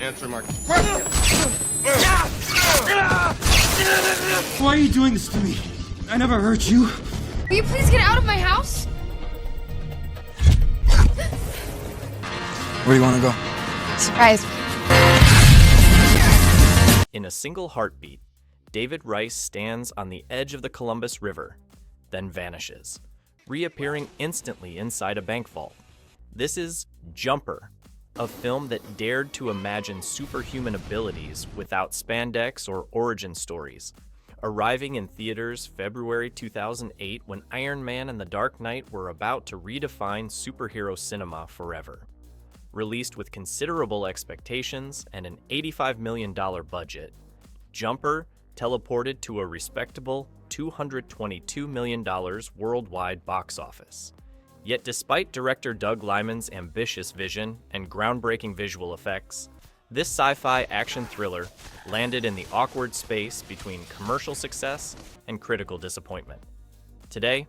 answer my question. Why are you doing this to me? I never hurt you. Will you please get out of my house? Where do you want to go? Surprise. In a single heartbeat, David Rice stands on the edge of the Columbus River, then vanishes, reappearing instantly inside a bank vault. This is Jumper, a film that dared to imagine superhuman abilities without spandex or origin stories. Arriving in theaters February 2008 when Iron Man and The Dark Knight were about to redefine superhero cinema forever. Released with considerable expectations and an $85 million budget, Jumper teleported to a respectable $222 million worldwide box office. Yet despite director Doug Liman's ambitious vision and groundbreaking visual effects, this sci-fi action thriller landed in the awkward space between commercial success and critical disappointment. Today,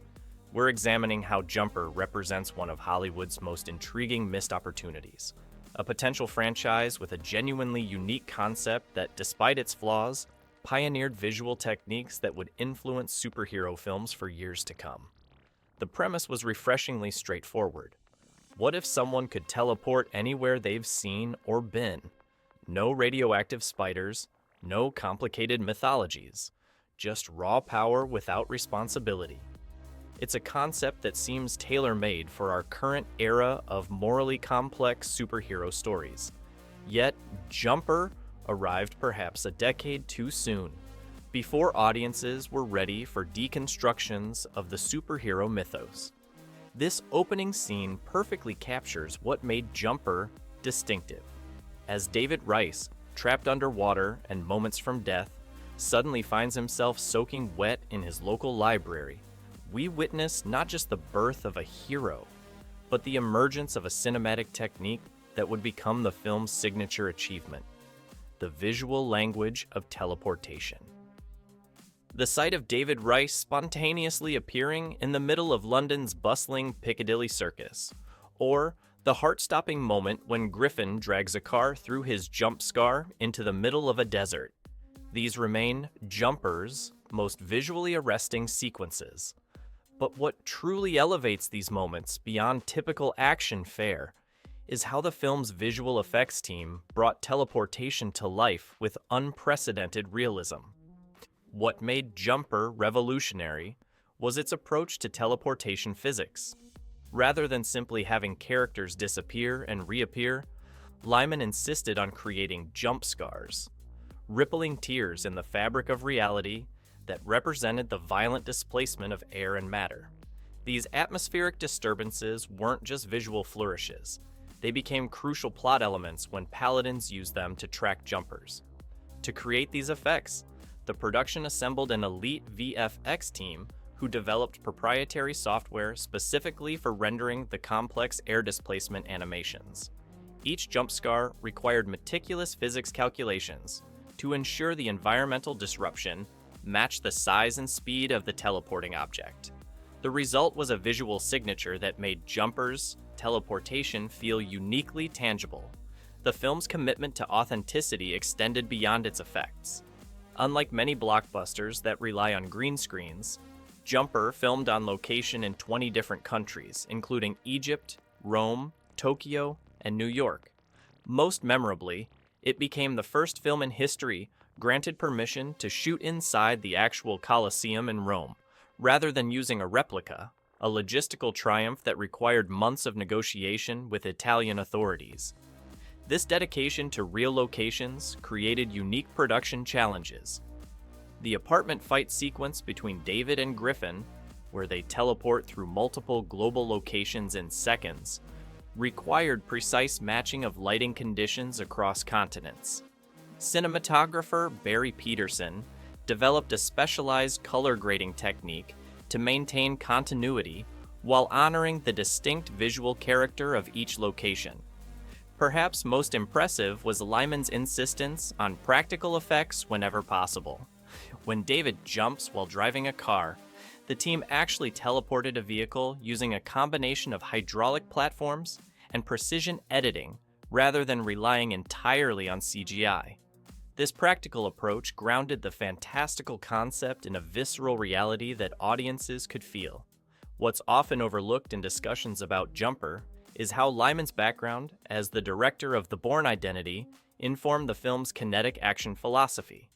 we're examining how Jumper represents one of Hollywood's most intriguing missed opportunities, a potential franchise with a genuinely unique concept that, despite its flaws, pioneered visual techniques that would influence superhero films for years to come. The premise was refreshingly straightforward. What if someone could teleport anywhere they've seen or been? No radioactive spiders, no complicated mythologies, just raw power without responsibility. It's a concept that seems tailor-made for our current era of morally complex superhero stories. Yet, Jumper arrived perhaps a decade too soon, before audiences were ready for deconstructions of the superhero mythos. This opening scene perfectly captures what made Jumper distinctive. As David Rice, trapped underwater and moments from death, suddenly finds himself soaking wet in his local library, we witness not just the birth of a hero, but the emergence of a cinematic technique that would become the film's signature achievement: the visual language of teleportation. The sight of David Rice spontaneously appearing in the middle of London's bustling Piccadilly Circus, or the heart-stopping moment when Griffin drags a car through his jump scar into the middle of a desert. These remain Jumper's most visually arresting sequences. But what truly elevates these moments beyond typical action fare is how the film's visual effects team brought teleportation to life with unprecedented realism. What made Jumper revolutionary was its approach to teleportation physics. Rather than simply having characters disappear and reappear, Liman insisted on creating jump scars, rippling tears in the fabric of reality that represented the violent displacement of air and matter. These atmospheric disturbances weren't just visual flourishes. They became crucial plot elements when paladins used them to track jumpers. To create these effects, the production assembled an elite VFX team who developed proprietary software specifically for rendering the complex air displacement animations. Each jump scar required meticulous physics calculations to ensure the environmental disruption matched the size and speed of the teleporting object. The result was a visual signature that made Jumper's teleportation feel uniquely tangible. The film's commitment to authenticity extended beyond its effects. Unlike many blockbusters that rely on green screens, Jumper filmed on location in 20 different countries, including Egypt, Rome, Tokyo, and New York. Most memorably, it became the first film in history granted permission to shoot inside the actual Colosseum in Rome, rather than using a replica, a logistical triumph that required months of negotiation with Italian authorities. This dedication to real locations created unique production challenges. The apartment fight sequence between David and Griffin, where they teleport through multiple global locations in seconds, required precise matching of lighting conditions across continents. Cinematographer Barry Peterson developed a specialized color grading technique to maintain continuity while honoring the distinct visual character of each location. Perhaps most impressive was Liman's insistence on practical effects whenever possible. When David jumps while driving a car, the team actually teleported a vehicle using a combination of hydraulic platforms and precision editing, rather than relying entirely on CGI. This practical approach grounded the fantastical concept in a visceral reality that audiences could feel. What's often overlooked in discussions about Jumper is how Lyman's background as the director of The Bourne Identity informed the film's kinetic action philosophy.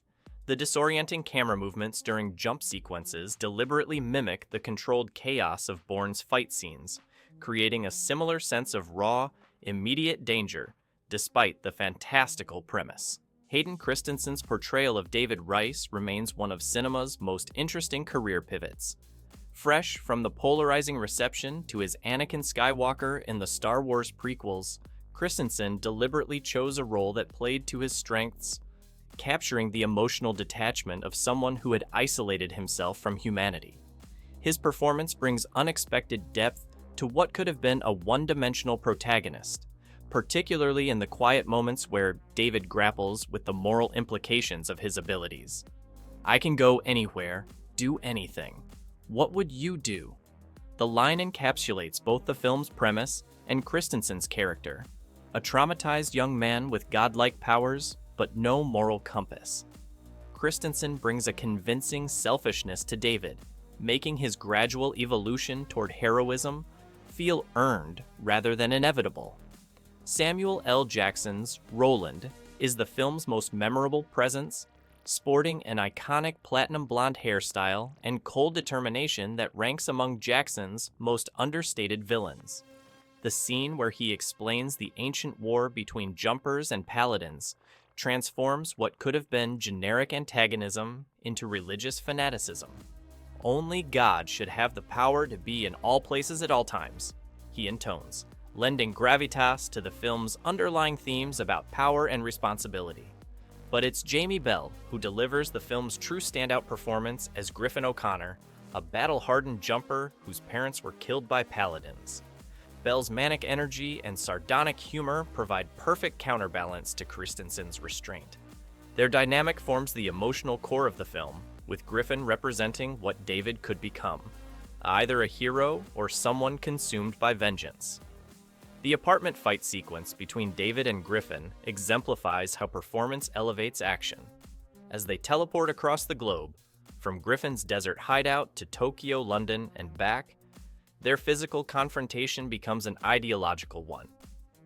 The disorienting camera movements during jump sequences deliberately mimic the controlled chaos of Bourne's fight scenes, creating a similar sense of raw, immediate danger, despite the fantastical premise. Hayden Christensen's portrayal of David Rice remains one of cinema's most interesting career pivots. Fresh from the polarizing reception to his Anakin Skywalker in the Star Wars prequels, Christensen deliberately chose a role that played to his strengths, capturing the emotional detachment of someone who had isolated himself from humanity. His performance brings unexpected depth to what could have been a one-dimensional protagonist, particularly in the quiet moments where David grapples with the moral implications of his abilities. "I can go anywhere, do anything. What would you do?" The line encapsulates both the film's premise and Christensen's character, a traumatized young man with godlike powers but no moral compass. Christensen brings a convincing selfishness to David, making his gradual evolution toward heroism feel earned rather than inevitable. Samuel L. Jackson's Roland is the film's most memorable presence, sporting an iconic platinum blonde hairstyle and cold determination that ranks among Jackson's most understated villains. The scene where he explains the ancient war between jumpers and paladins transforms what could have been generic antagonism into religious fanaticism. "Only God should have the power to be in all places at all times," he intones, lending gravitas to the film's underlying themes about power and responsibility. But it's Jamie Bell who delivers the film's true standout performance as Griffin O'Connor, a battle-hardened jumper whose parents were killed by paladins. Bell's manic energy and sardonic humor provide perfect counterbalance to Christensen's restraint. Their dynamic forms the emotional core of the film, with Griffin representing what David could become, either a hero or someone consumed by vengeance. The apartment fight sequence between David and Griffin exemplifies how performance elevates action. As they teleport across the globe, from Griffin's desert hideout to Tokyo, London, and back, their physical confrontation becomes an ideological one.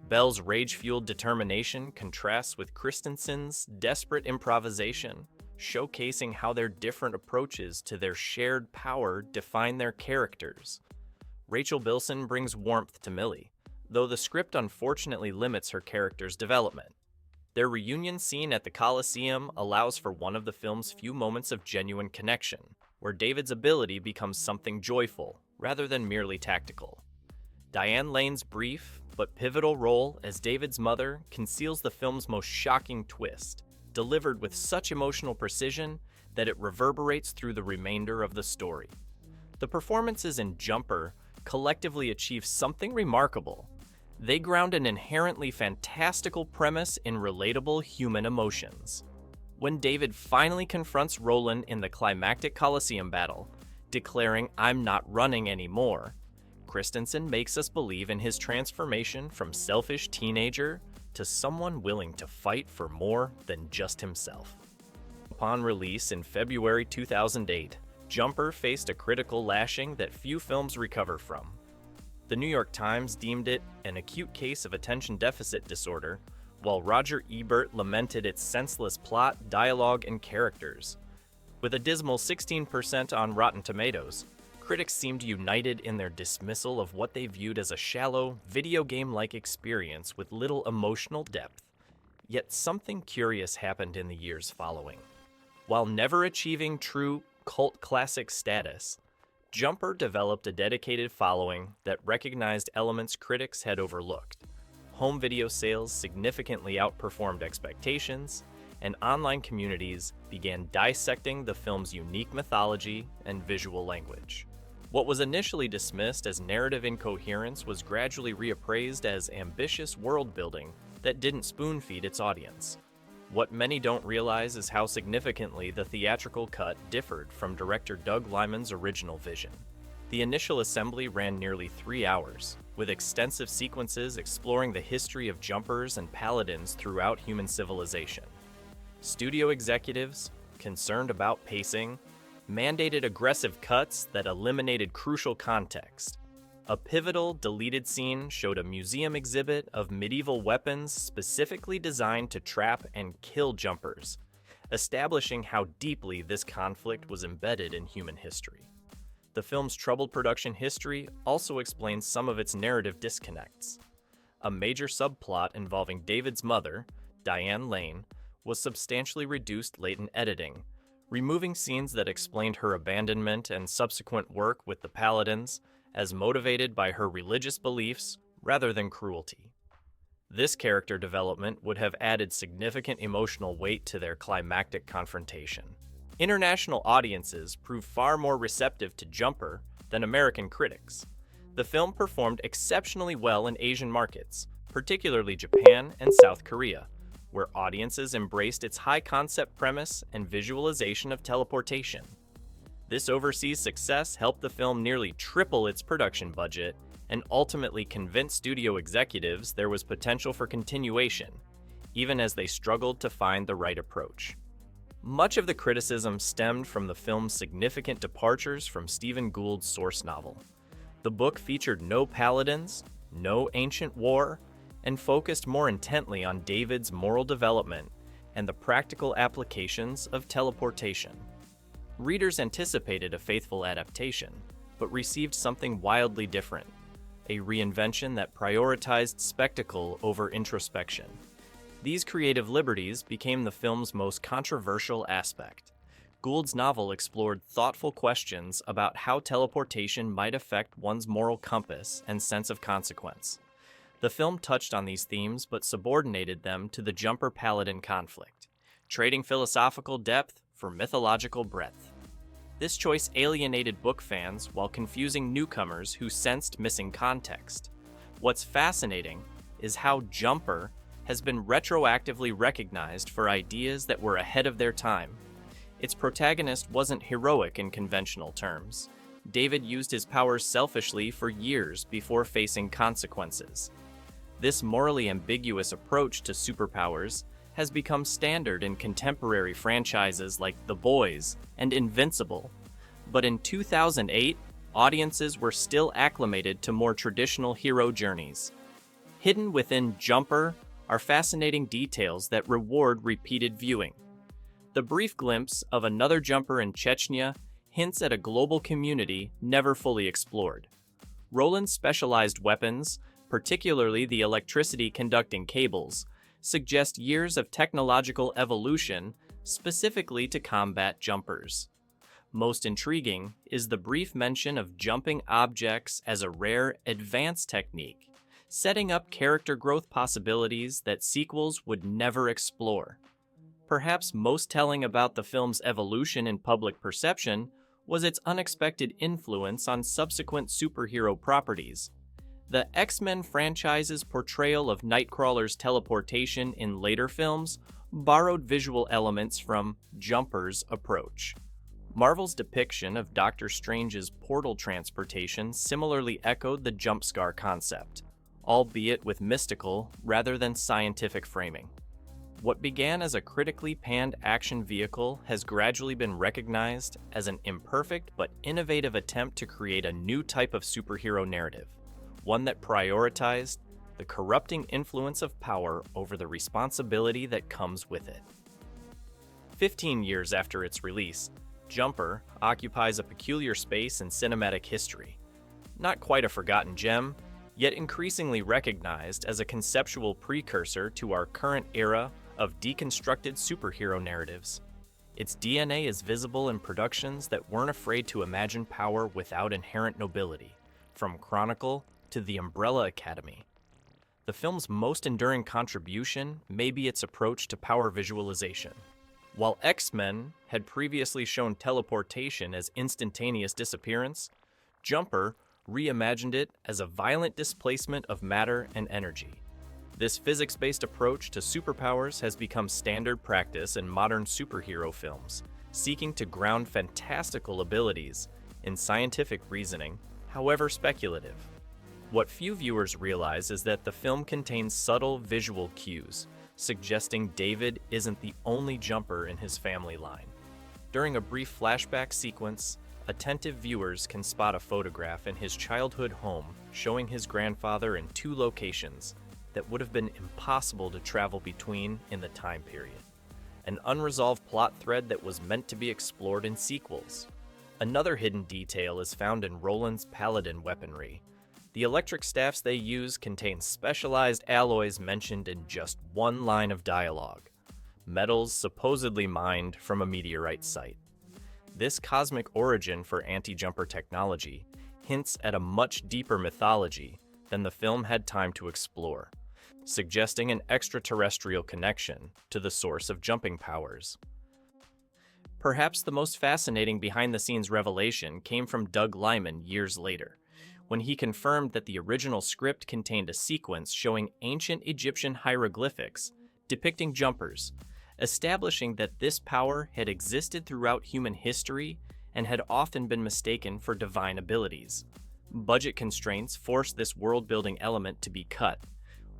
Bell's rage-fueled determination contrasts with Christensen's desperate improvisation, showcasing how their different approaches to their shared power define their characters. Rachel Bilson brings warmth to Millie, though the script unfortunately limits her character's development. Their reunion scene at the Coliseum allows for one of the film's few moments of genuine connection, where David's ability becomes something joyful, rather than merely tactical. Diane Lane's brief but pivotal role as David's mother conceals the film's most shocking twist, delivered with such emotional precision that it reverberates through the remainder of the story. The performances in Jumper collectively achieve something remarkable. They ground an inherently fantastical premise in relatable human emotions. When David finally confronts Roland in the climactic Coliseum battle, declaring "I'm not running anymore," Christensen makes us believe in his transformation from selfish teenager to someone willing to fight for more than just himself. Upon release in February 2008, Jumper faced a critical lashing that few films recover from. The New York Times deemed it an acute case of attention deficit disorder, while Roger Ebert lamented its senseless plot, dialogue, and characters. With a dismal 16% on Rotten Tomatoes, critics seemed united in their dismissal of what they viewed as a shallow, video game-like experience with little emotional depth. Yet something curious happened in the years following. While never achieving true cult classic status, Jumper developed a dedicated following that recognized elements critics had overlooked. Home video sales significantly outperformed expectations, and online communities began dissecting the film's unique mythology and visual language. What was initially dismissed as narrative incoherence was gradually reappraised as ambitious world-building that didn't spoon-feed its audience. What many don't realize is how significantly the theatrical cut differed from director Doug Liman's original vision. The initial assembly ran nearly 3 hours, with extensive sequences exploring the history of jumpers and paladins throughout human civilization. Studio executives, concerned about pacing, mandated aggressive cuts that eliminated crucial context. A pivotal deleted scene showed a museum exhibit of medieval weapons specifically designed to trap and kill jumpers, establishing how deeply this conflict was embedded in human history. The film's troubled production history also explains some of its narrative disconnects. A major subplot involving David's mother, Diane Lane, was substantially reduced late in editing, removing scenes that explained her abandonment and subsequent work with the Paladins as motivated by her religious beliefs rather than cruelty. This character development would have added significant emotional weight to their climactic confrontation. International audiences proved far more receptive to Jumper than American critics. The film performed exceptionally well in Asian markets, particularly Japan and South Korea, where audiences embraced its high-concept premise and visualization of teleportation. This overseas success helped the film nearly triple its production budget and ultimately convinced studio executives there was potential for continuation, even as they struggled to find the right approach. Much of the criticism stemmed from the film's significant departures from Stephen Gould's source novel. The book featured no paladins, no ancient war, and focused more intently on David's moral development and the practical applications of teleportation. Readers anticipated a faithful adaptation, but received something wildly different, a reinvention that prioritized spectacle over introspection. These creative liberties became the film's most controversial aspect. Gould's novel explored thoughtful questions about how teleportation might affect one's moral compass and sense of consequence. The film touched on these themes but subordinated them to the Jumper-Paladin conflict, trading philosophical depth for mythological breadth. This choice alienated book fans while confusing newcomers who sensed missing context. What's fascinating is how Jumper has been retroactively recognized for ideas that were ahead of their time. Its protagonist wasn't heroic in conventional terms. David used his powers selfishly for years before facing consequences. This morally ambiguous approach to superpowers has become standard in contemporary franchises like The Boys and Invincible. But in 2008, audiences were still acclimated to more traditional hero journeys. Hidden within Jumper are fascinating details that reward repeated viewing. The brief glimpse of another Jumper in Chechnya hints at a global community never fully explored. Roland's specialized weapons, particularly the electricity-conducting cables, suggest years of technological evolution specifically to combat jumpers. Most intriguing is the brief mention of jumping objects as a rare, advanced technique, setting up character growth possibilities that sequels would never explore. Perhaps most telling about the film's evolution in public perception was its unexpected influence on subsequent superhero properties. The X-Men franchise's portrayal of Nightcrawler's teleportation in later films borrowed visual elements from Jumper's approach. Marvel's depiction of Doctor Strange's portal transportation similarly echoed the jump scar concept, albeit with mystical rather than scientific framing. What began as a critically panned action vehicle has gradually been recognized as an imperfect but innovative attempt to create a new type of superhero narrative, one that prioritized the corrupting influence of power over the responsibility that comes with it. 15 years after its release, Jumper occupies a peculiar space in cinematic history. Not quite a forgotten gem, yet increasingly recognized as a conceptual precursor to our current era of deconstructed superhero narratives. Its DNA is visible in productions that weren't afraid to imagine power without inherent nobility, from Chronicle to The Umbrella Academy. The film's most enduring contribution may be its approach to power visualization. While X-Men had previously shown teleportation as instantaneous disappearance, Jumper reimagined it as a violent displacement of matter and energy. This physics-based approach to superpowers has become standard practice in modern superhero films, seeking to ground fantastical abilities in scientific reasoning, however speculative. What few viewers realize is that the film contains subtle visual cues, suggesting David isn't the only jumper in his family line. During a brief flashback sequence, attentive viewers can spot a photograph in his childhood home showing his grandfather in two locations that would have been impossible to travel between in the time period. An unresolved plot thread that was meant to be explored in sequels. Another hidden detail is found in Roland's paladin weaponry. The electric staffs they use contain specialized alloys mentioned in just one line of dialogue. Metals supposedly mined from a meteorite site. This cosmic origin for anti-jumper technology hints at a much deeper mythology than the film had time to explore, suggesting an extraterrestrial connection to the source of jumping powers. Perhaps the most fascinating behind-the-scenes revelation came from Doug Liman years later, when he confirmed that the original script contained a sequence showing ancient Egyptian hieroglyphics depicting jumpers, establishing that this power had existed throughout human history and had often been mistaken for divine abilities. Budget constraints forced this world-building element to be cut.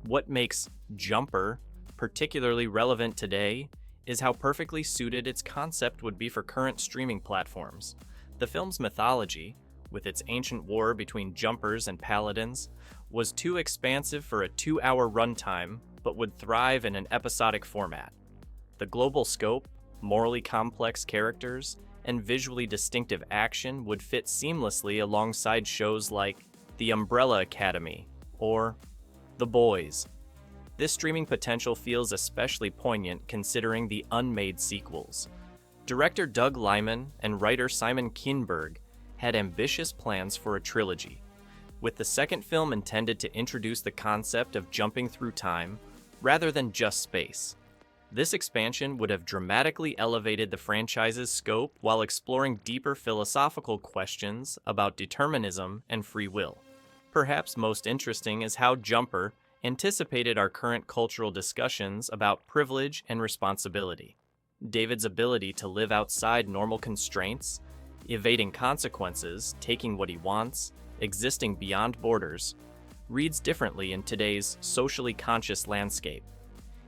What makes Jumper particularly relevant today is how perfectly suited its concept would be for current streaming platforms. The film's mythology, with its ancient war between jumpers and paladins, was too expansive for a 2-hour runtime, but would thrive in an episodic format. The global scope, morally complex characters, and visually distinctive action would fit seamlessly alongside shows like The Umbrella Academy or The Boys. This streaming potential feels especially poignant considering the unmade sequels. Director Doug Liman and writer Simon Kinberg had ambitious plans for a trilogy, with the second film intended to introduce the concept of jumping through time rather than just space. This expansion would have dramatically elevated the franchise's scope while exploring deeper philosophical questions about determinism and free will. Perhaps most interesting is how Jumper anticipated our current cultural discussions about privilege and responsibility. David's ability to live outside normal constraints, evading consequences, taking what he wants, existing beyond borders, reads differently in today's socially conscious landscape.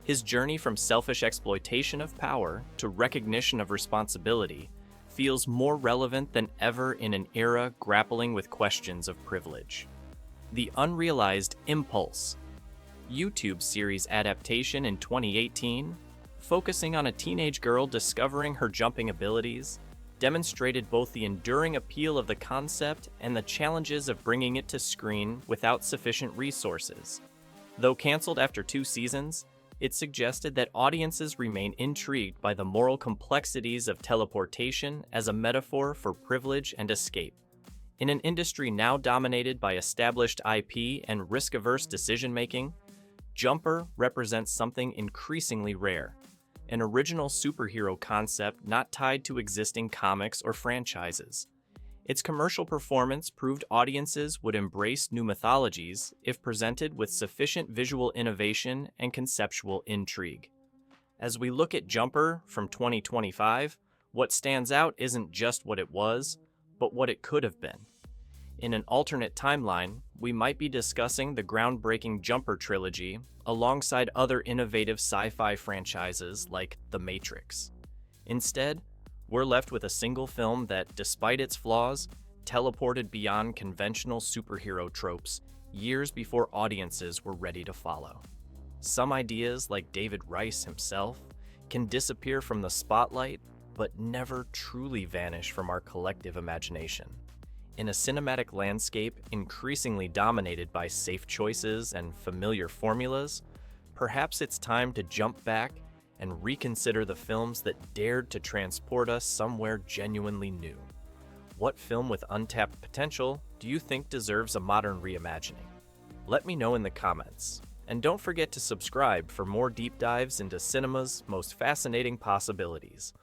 His journey from selfish exploitation of power to recognition of responsibility feels more relevant than ever in an era grappling with questions of privilege. The Unrealized Impulse YouTube series adaptation in 2018, focusing on a teenage girl discovering her jumping abilities, demonstrated both the enduring appeal of the concept and the challenges of bringing it to screen without sufficient resources. Though canceled after 2 seasons, it suggested that audiences remain intrigued by the moral complexities of teleportation as a metaphor for privilege and escape. In an industry now dominated by established IP and risk-averse decision-making, Jumper represents something increasingly rare, an original superhero concept not tied to existing comics or franchises. Its commercial performance proved audiences would embrace new mythologies if presented with sufficient visual innovation and conceptual intrigue. As we look at Jumper from 2025, what stands out isn't just what it was, but what it could have been. In an alternate timeline, we might be discussing the groundbreaking Jumper trilogy alongside other innovative sci-fi franchises like The Matrix. Instead, we're left with a single film that, despite its flaws, teleported beyond conventional superhero tropes years before audiences were ready to follow. Some ideas, like David Rice himself, can disappear from the spotlight, but never truly vanish from our collective imagination. In a cinematic landscape increasingly dominated by safe choices and familiar formulas, perhaps it's time to jump back and reconsider the films that dared to transport us somewhere genuinely new. What film with untapped potential do you think deserves a modern reimagining? Let me know in the comments. And don't forget to subscribe for more deep dives into cinema's most fascinating possibilities.